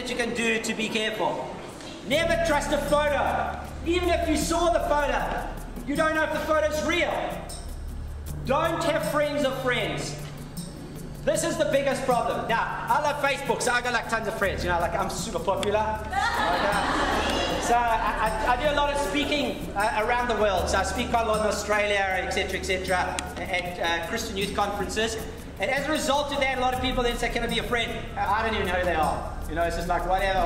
that you can do to be careful. Never trust a photo. Even if you saw the photo, you don't know if the photo's real. Don't have friends of friends. This is the biggest problem. Now, I love Facebook, so I got like tons of friends. You know, like I'm super popular. So I do a lot of speaking around the world. So I speak quite a lot in Australia, etc., at Christian youth conferences. And as a result of that, a lot of people then say, can I be a friend? I don't even know who they are. You know, it's just like whatever.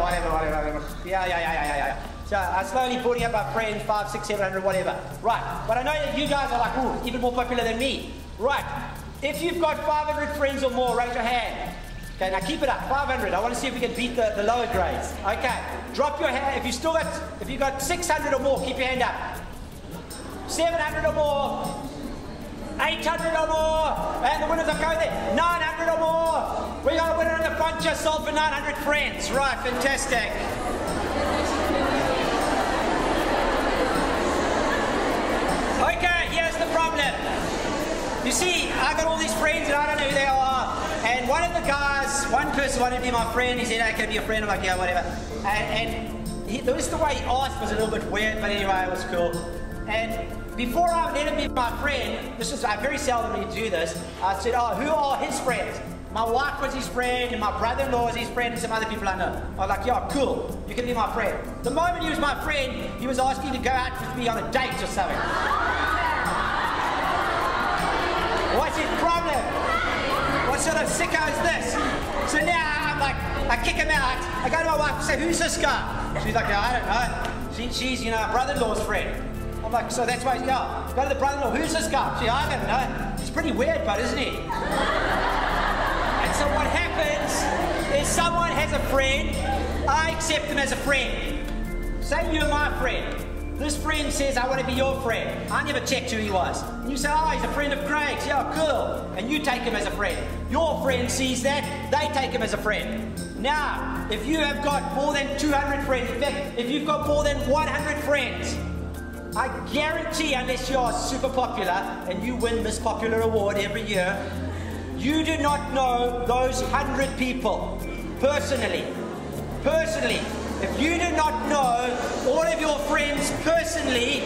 Yeah. So I'm slowly building up my friends, 500, 600, 700, whatever. Right, but I know that you guys are like, ooh, even more popular than me. Right, if you've got 500 friends or more, raise your hand. Okay, now keep it up, 500. I want to see if we can beat the lower grades. Okay, drop your hand. If you've got 600 or more, keep your hand up. 700 or more. 800 or more. And the winners are going there. 900 or more. We got a winner in the front just sold for 900 friends. Right, fantastic. Okay, here's the problem. You see, I got all these friends and I don't know who they are. And one person wanted to be my friend. He said, hey, can I be a friend? I'm like, yeah, whatever. The way he asked was a little bit weird, but anyway, it was cool. And before I let him be my friend, I very seldom do this, I said, oh, who are his friends? My wife was his friend, and my brother-in-law was his friend, and some other people I know. I was like, yeah, cool, you can be my friend. The moment he was my friend, he was asking to go out with me on a date or something. What's his problem? What sort of sicko is this? So now I'm like, I kick him out. I go to my wife and say, who's this guy? She's like, I don't know. She's, you know, a brother-in-law's friend. I'm like, so that's why he's go. Go to the brother-in-law, who's this guy? She, I don't know. He's pretty weird, but isn't he? And so what happens is someone has a friend, I accept them as a friend. Say you're my friend. This friend says, I want to be your friend. I never checked who he was. And you say, oh, he's a friend of Craig's. Yeah, cool. And you take him as a friend. Your friend sees that, they take him as a friend. Now, if you have got more than 200 friends, in fact, if you've got more than 100 friends, I guarantee, unless you are super popular and you win Miss Popular Award every year, you do not know those 100 people personally. Personally. If you do not know all of your friends personally,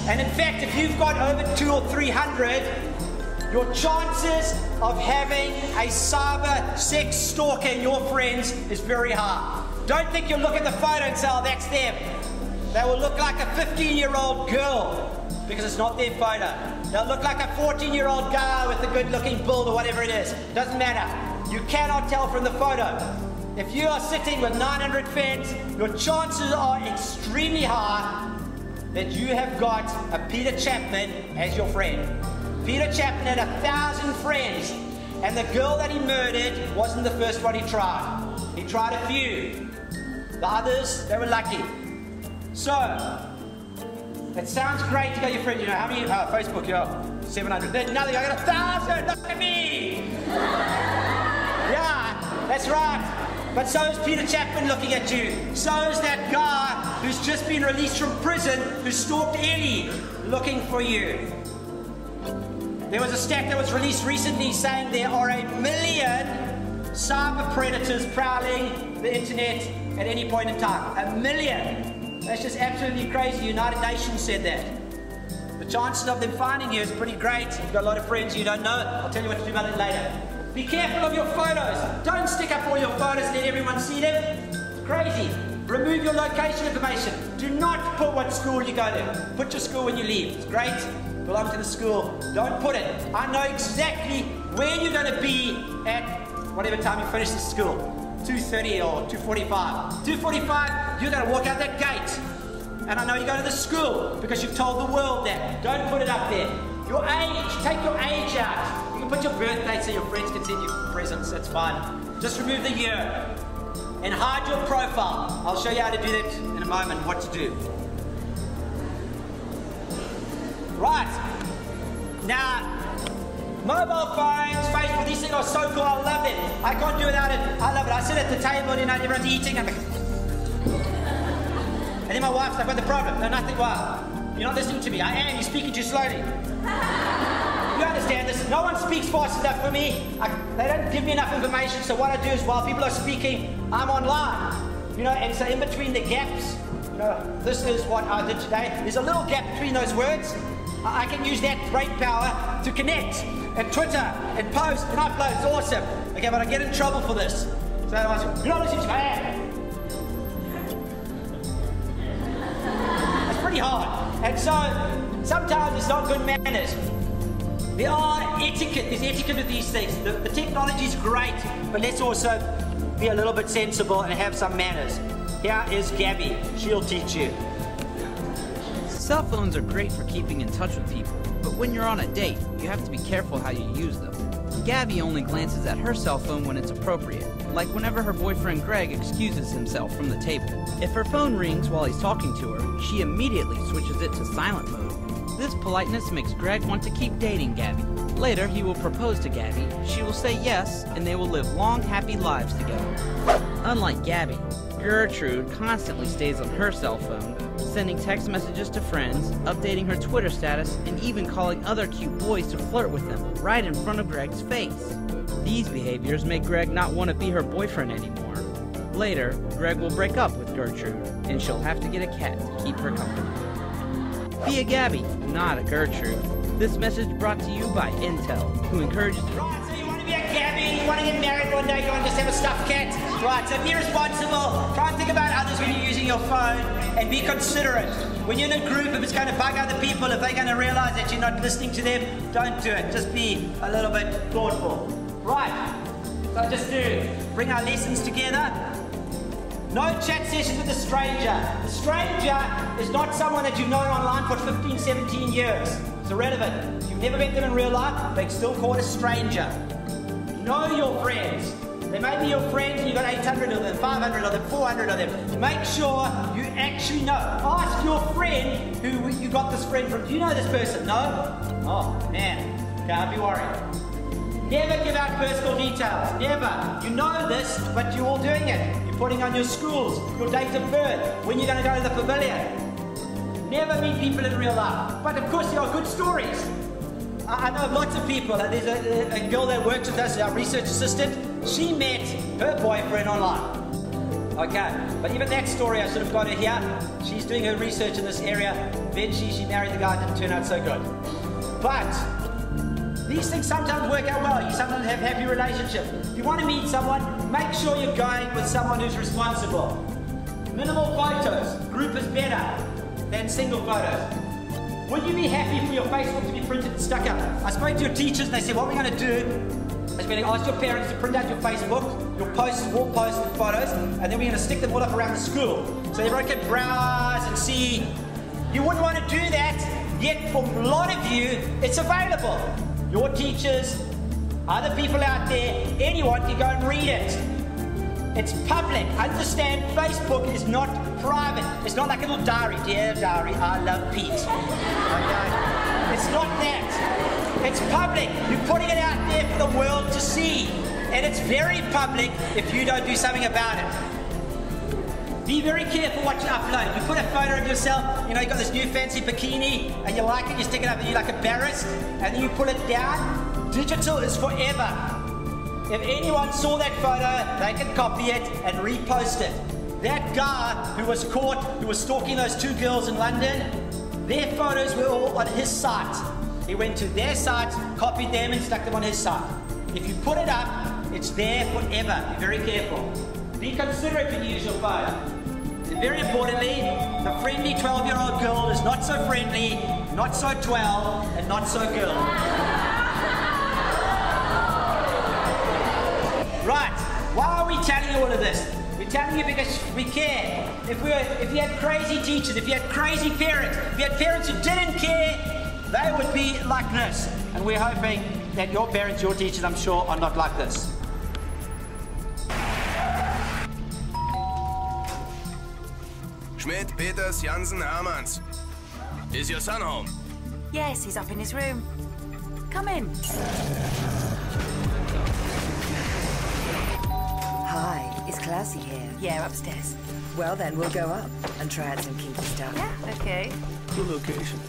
and in fact, if you've got over 200 or 300, your chances of having a cyber sex stalker in your friends is very high. Don't think you'll look at the photo and say, oh, that's them. They will look like a 15-year-old girl because it's not their photo. They'll look like a 14-year-old guy with a good-looking build or whatever it is. Doesn't matter. You cannot tell from the photo. If you are sitting with 900 fans, your chances are extremely high that you have got a Peter Chapman as your friend. Peter Chapman had 1,000 friends, and the girl that he murdered wasn't the first one he tried. He tried a few. The others, they were lucky. So, it sounds great to get your friend, you know, how many, Facebook, you know, 700. There's nothing, I got 1,000, look at me! Yeah, that's right. But so is Peter Chapman looking at you. So is that guy who's just been released from prison who stalked Ellie looking for you. There was a stat that was released recently saying there are 1 million cyber predators prowling the internet at any point in time. 1 million. That's just absolutely crazy. The United Nations said that. The chances of them finding you is pretty great. You've got a lot of friends you don't know. I'll tell you what to do about it later. Be careful of your photos. Don't stick up all your photos and let everyone see them. It's crazy. Remove your location information. Do not put what school you go to. Put your school when you leave. It's great. Belong to the school. Don't put it. I know exactly where you're going to be at whatever time you finish the school. 2:30 or 2:45. 2:45, you're going to walk out that gate. And I know you go to the school because you've told the world that. Don't put it up there. Your age. Take your age out. Put your birthday so your friends can send you presents, that's fine. Just remove the year and hide your profile. I'll show you how to do that in a moment, what to do. Right. Now, mobile phones, Facebook, these things are so cool, I love it. I can't do without it, I love it. I sit at the table, you know, everyone's eating, and then my wife's like, what's the problem? No, nothing, why? You're not listening to me. I am, you're speaking too slowly. You understand this? No one speaks fast enough for me. They don't give me enough information, so what I do is while people are speaking, I'm online. You know, and so in between the gaps, you know, this is what I did today. There's a little gap between those words. I can use that brain power to connect and Twitter and post and upload. It's awesome. Okay, but I get in trouble for this. So I was, you're not listening to me. It's pretty hard. And so sometimes it's not good manners. There are etiquette. There's etiquette with these things. The technology is great, but let's also be a little bit sensible and have some manners. Here is Gabby. She'll teach you. Cell phones are great for keeping in touch with people, but when you're on a date, you have to be careful how you use them. Gabby only glances at her cell phone when it's appropriate, like whenever her boyfriend Greg excuses himself from the table. If her phone rings while he's talking to her, she immediately switches it to silent mode. This politeness makes Greg want to keep dating Gabby. Later, he will propose to Gabby, she will say yes, and they will live long, happy lives together. Unlike Gabby, Gertrude constantly stays on her cell phone, sending text messages to friends, updating her Twitter status, and even calling other cute boys to flirt with them, right in front of Greg's face. These behaviors make Greg not want to be her boyfriend anymore. Later, Greg will break up with Gertrude, and she'll have to get a cat to keep her company. Be a Gabby, not a Gertrude. This message brought to you by Intel, who encourages... Right, so you want to be a Gabby, you want to get married one day, you want to just have a stuffed cat. Right, so be responsible, try and think about others when you're using your phone, and be considerate. When you're in a group, if it's going to bug other people, if they're going to realize that you're not listening to them, don't do it. Just be a little bit thoughtful. Right, so just to bring our lessons together. No chat sessions with a stranger. A stranger is not someone that you've known online for 15, 17 years. It's irrelevant. If you've never met them in real life, they can still call it a stranger. Know your friends. They may be your friends and you've got 800 of them, 500 of them, 400 of them. Make sure you actually know. Ask your friend who you got this friend from. Do you know this person? No? Oh, man. Can't be worried. Never give out personal details. Never. You know this, but you're all doing it. You're putting on your schools, your date of birth, when you're going to go to the pavilion. Never meet people in real life. But of course, there are good stories. I know lots of people. There's a girl that works with us, our research assistant. She met her boyfriend online. Okay, but even that story, I should have got her here. She's doing her research in this area. Eventually, she married the guy that didn't turn out so good. But these things sometimes work out well. You sometimes have happy relationships. If you want to meet someone, make sure you're going with someone who's responsible. Minimal photos. Group is better than single photos. Would you be happy for your Facebook to be printed and stuck up? I spoke to your teachers and they said, what we're going to do is we're going to ask your parents to print out your Facebook, your posts, wall posts and photos, and then we're going to stick them all up around the school. So everyone can browse and see. You wouldn't want to do that, yet for a lot of you, it's available. Your teachers, other people out there, anyone can go and read it. It's public. Understand, Facebook is not private. It's not like a little diary. Dear diary, I love Pete. Okay? It's not that. It's public. You're putting it out there for the world to see. And it's very public if you don't do something about it. Be very careful what you upload. You put a photo of yourself, you know, you got this new fancy bikini, and you like it, you stick it up and you're like embarrassed, and then you pull it down. Digital is forever. If anyone saw that photo, they can copy it and repost it. That guy who was caught, who was stalking those two girls in London, their photos were all on his site. He went to their site, copied them and stuck them on his site. If you put it up, it's there forever. Be very careful. Be considerate when you use your phone. And very importantly, the friendly 12-year-old girl is not so friendly, not so 12, and not so girl. Right, why are we telling you all of this? We're telling you because we care. If you had crazy teachers, if you had crazy parents, if you had parents who didn't care, they would be like this. And we're hoping that your parents, your teachers, I'm sure, are not like this. Schmidt, Peters, Jansen, Hermans. Is your son home? Yes, he's up in his room. Come in. Hi, is Classy here? Yeah, upstairs. Well then, we'll go up and try out some kinky stuff. Yeah, okay. Good location.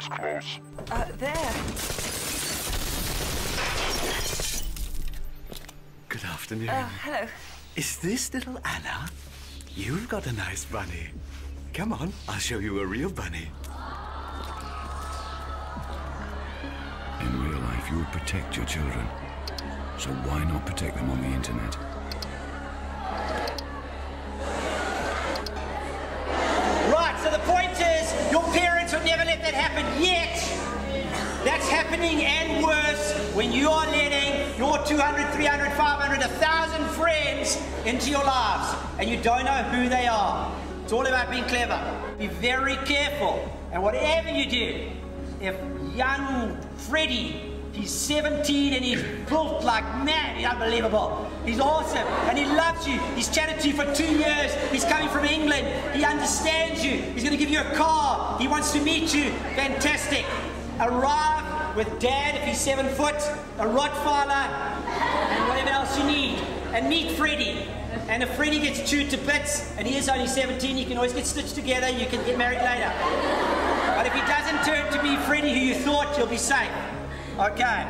close. There. Good afternoon. Hello. Is this little Anna? You've got a nice bunny. Come on, I'll show you a real bunny. In real life, you would protect your children. So why not protect them on the internet? Right, so the point is, your parents would never let that happen yet. That's happening and worse when you are letting your 200, 300, 500, 1,000 friends into your lives and you don't know who they are. It's all about being clever. Be very careful. And whatever you do, if young Freddie, he's 17 and he's built like mad, he's unbelievable. He's awesome and he loves you. He's chatted to you for 2 years. He's coming from England. He understands you. He's going to give you a car. He wants to meet you. Fantastic. Arrive with Dad if he's 7 foot, a Rottweiler, and whatever else you need. And meet Freddie. And if Freddie gets chewed to bits, and he is only 17, you can always get stitched together, you can get married later. But if he doesn't turn to be Freddie who you thought, you'll be safe. Okay.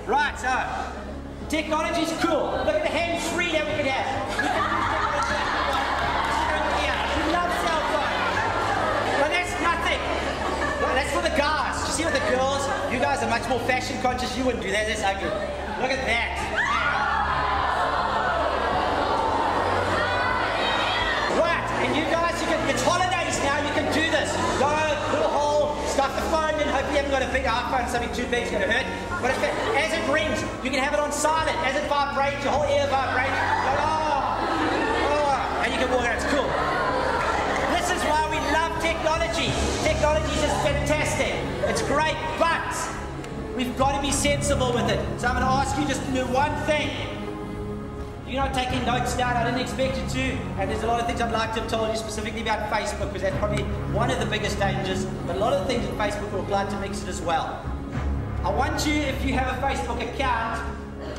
Right, so, technology's cool. Look at the hands-free that we can have. We love cell phones. But that's nothing. Well, that's for the guys. You see what the girls, you guys are much more fashion conscious, you wouldn't do that, that's ugly. Look at that. Right, and you guys, it's holidays now, you can do this. Go, little hole, stuff the phone in, hope you haven't got a big iPhone, something too big is going to hurt. But as it rings, you can have it on silent. As it vibrates, your whole ear vibrates. And you can walk around, it's cool. This is why we love technology. Technology is just fantastic. It's great, but we've got to be sensible with it. So I'm going to ask you just to do one thing. You're not taking notes down, I didn't expect you to, and there's a lot of things I'd like to have told you specifically about Facebook, because that's probably one of the biggest dangers, but a lot of the things in Facebook will apply to mix it as well. I want you, if you have a Facebook account,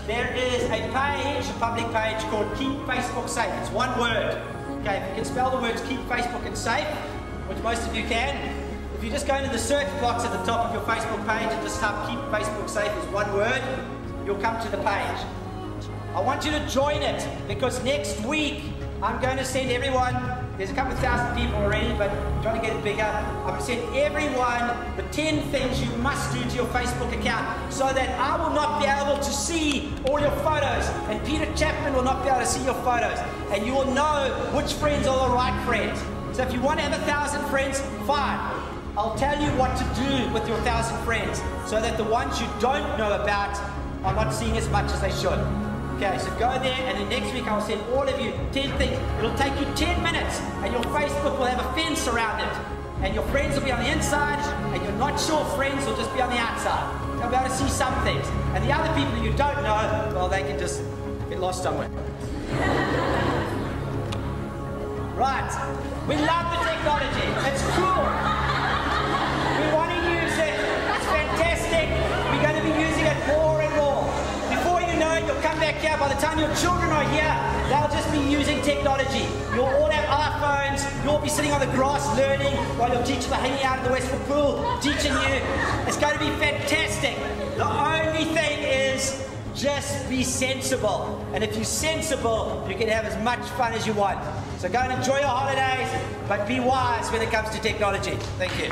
there is a page, a public page called Keep Facebook Safe. It's one word. Okay, if you can spell the words Keep Facebook and Safe, which most of you can, if you just go into the search box at the top of your Facebook page and just type Keep Facebook Safe as one word, you'll come to the page. I want you to join it, because next week I'm going to send everyone, there's a couple of thousand people already, but I'm trying to get it bigger. I'm going to send everyone the 10 things you must do to your Facebook account, so that I will not be able to see all your photos, and Peter Chapman will not be able to see your photos, and you will know which friends are the right friends. So if you want to have 1,000 friends, fine. I'll tell you what to do with your 1,000 friends, so that the ones you don't know about are not seeing as much as they should. Okay, so go there, and then next week I'll send all of you 10 things. It'll take you 10 minutes, and your Facebook will have a fence around it. And your friends will be on the inside, and your not sure friends will just be on the outside. They'll be able to see some things. And the other people you don't know, well, they can just get lost somewhere. Right, we love the technology. It's cool. We want to use it. It's fantastic. We're going to be using it more and more. Before you know it, you'll come back here. By the time your children are here, they'll just be using technology. You'll all have iPhones. You'll be sitting on the grass learning while your teachers are hanging out in the Westwood pool teaching you. It's going to be fantastic. The only thing is just be sensible. And if you're sensible, you can have as much fun as you want. So go and enjoy your holidays, but be wise when it comes to technology. Thank you.